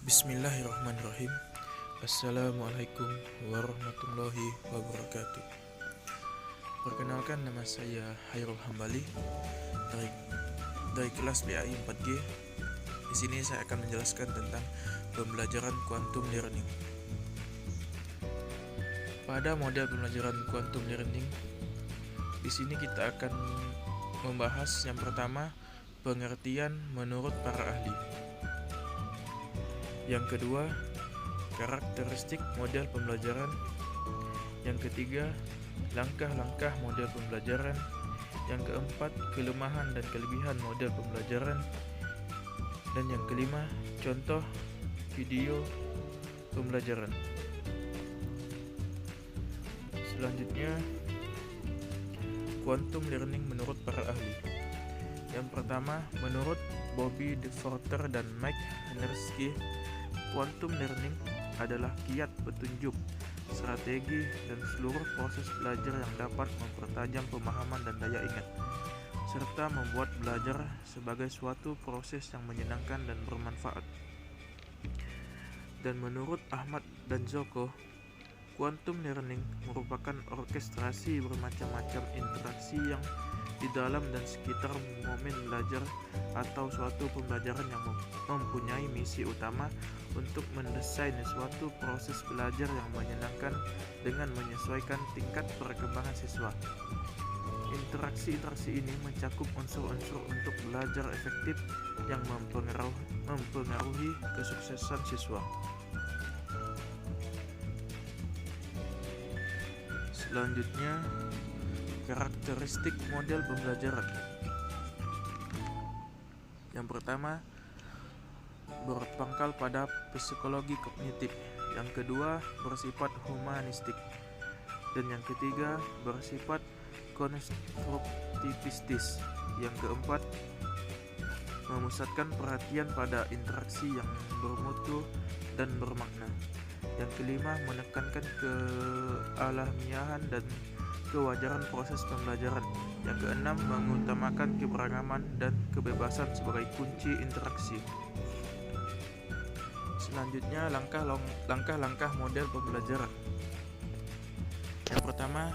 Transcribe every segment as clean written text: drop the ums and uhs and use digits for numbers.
Bismillahirrahmanirrahim. Assalamualaikum warahmatullahi wabarakatuh. Perkenalkan, nama saya Hairul Hambali dari kelas BAI 4G. Di sini saya akan menjelaskan tentang pembelajaran quantum learning. Pada model pembelajaran quantum learning, di sini kita akan membahas yang pertama, pengertian menurut para ahli. Yang kedua, karakteristik model pembelajaran. Yang ketiga, langkah-langkah model pembelajaran. Yang keempat, kelemahan dan kelebihan model pembelajaran. Dan yang kelima, contoh video pembelajaran. Selanjutnya, quantum learning menurut para ahli. Yang pertama, menurut Bobby DeForter dan Mike Hanersky, quantum learning adalah kiat petunjuk, strategi, dan seluruh proses belajar yang dapat mempertajam pemahaman dan daya ingat, serta membuat belajar sebagai suatu proses yang menyenangkan dan bermanfaat. Dan menurut Ahmad dan Zoko, quantum learning merupakan orkestrasi bermacam-macam interaksi yang di dalam dan sekitar momen belajar atau suatu pembelajaran yang mempunyai misi utama untuk mendesain suatu proses belajar yang menyenangkan dengan menyesuaikan tingkat perkembangan siswa. Interaksi-interaksi ini mencakup unsur-unsur untuk belajar efektif yang mempengaruhi kesuksesan siswa. Selanjutnya, karakteristik model pembelajaran. Yang pertama, berpangkal pada psikologi kognitif. Yang kedua, bersifat humanistik. Dan yang ketiga, bersifat konstruktivistis. Yang keempat, memusatkan perhatian pada interaksi yang bermutu dan bermakna. Yang kelima, menekankan kealamiahan dan kewajaran proses pembelajaran. Yang keenam, mengutamakan keberagaman dan kebebasan sebagai kunci interaksi. Selanjutnya, langkah-langkah model pembelajaran. Yang pertama,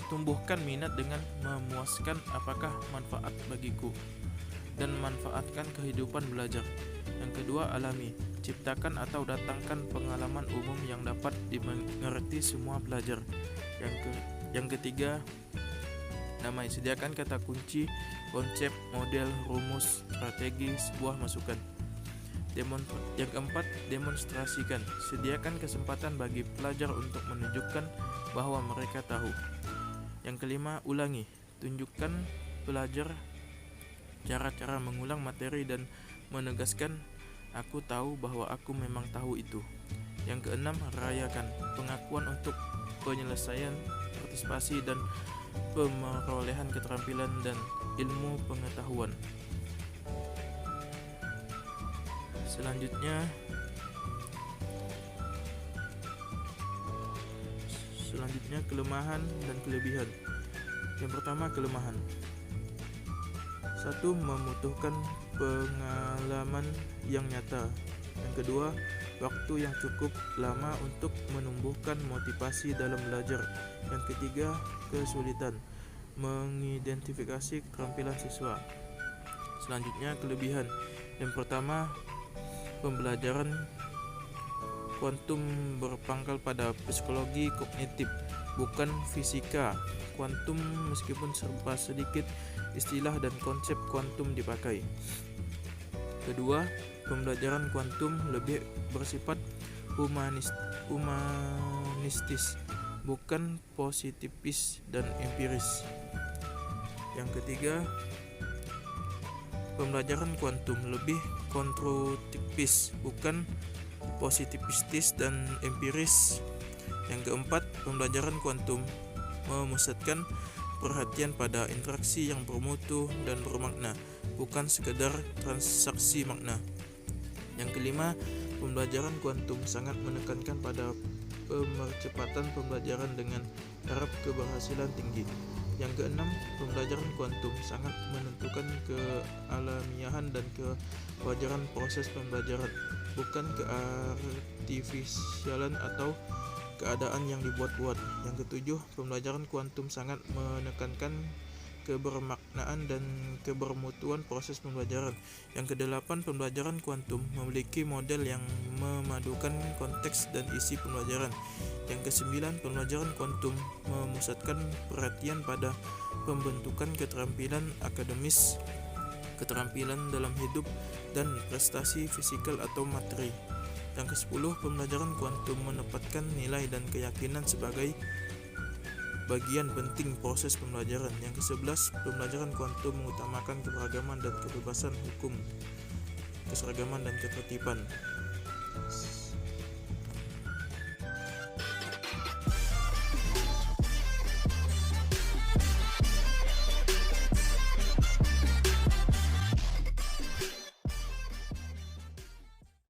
tumbuhkan minat dengan memuaskan apakah manfaat bagiku dan manfaatkan kehidupan belajar. Yang kedua, alami, ciptakan atau datangkan pengalaman umum yang dapat dimengerti semua pelajar. Yang ketiga, damai, sediakan kata kunci, konsep, model, rumus, strategi, sebuah masukan. Yang keempat, demonstrasikan, sediakan kesempatan bagi pelajar untuk menunjukkan bahwa mereka tahu. Yang kelima, ulangi, tunjukkan pelajar cara-cara mengulang materi dan menegaskan, aku tahu bahwa aku memang tahu itu. Yang keenam, rayakan, pengakuan untuk penyelesaian, partisipasi, dan pemerolehan keterampilan dan ilmu pengetahuan. Selanjutnya, kelemahan dan kelebihan. Yang pertama, kelemahan. 1. Membutuhkan pengalaman yang nyata. Yang kedua, waktu yang cukup lama untuk menumbuhkan motivasi dalam belajar. Yang ketiga, kesulitan mengidentifikasi keterampilan siswa. Selanjutnya, kelebihan. Yang pertama, pembelajaran kuantum berpangkal pada psikologi kognitif, bukan fisika kuantum, meskipun serba sedikit istilah dan konsep kuantum dipakai. Kedua, pembelajaran kuantum lebih bersifat humanistis, bukan positifis dan empiris. Yang ketiga, pembelajaran kuantum lebih konstruktivis, bukan positivistis dan empiris. Yang keempat, pembelajaran kuantum memusatkan perhatian pada interaksi yang bermutu dan bermakna, bukan sekedar transaksi makna. Yang kelima, pembelajaran kuantum sangat menekankan pada pemercepatan pembelajaran dengan taraf keberhasilan tinggi. Yang keenam, pembelajaran kuantum sangat menentukan kealamiahan dan kewajaran proses pembelajaran, bukan keartifisialan atau keadaan yang dibuat-buat. Yang ketujuh, pembelajaran kuantum sangat menekankan kebermaknaan dan kebermutuan proses pembelajaran. Yang kedelapan, pembelajaran kuantum memiliki model yang memadukan konteks dan isi pembelajaran. Yang kesembilan, pembelajaran kuantum memusatkan perhatian pada pembentukan keterampilan akademis, keterampilan dalam hidup, dan prestasi fisikal atau materi. Yang kesepuluh, pembelajaran kuantum menempatkan nilai dan keyakinan sebagai bagian penting proses pembelajaran. Yang ke-11, pembelajaran kuantum mengutamakan keberagaman dan kebebasan hukum, keseragaman dan ketertiban.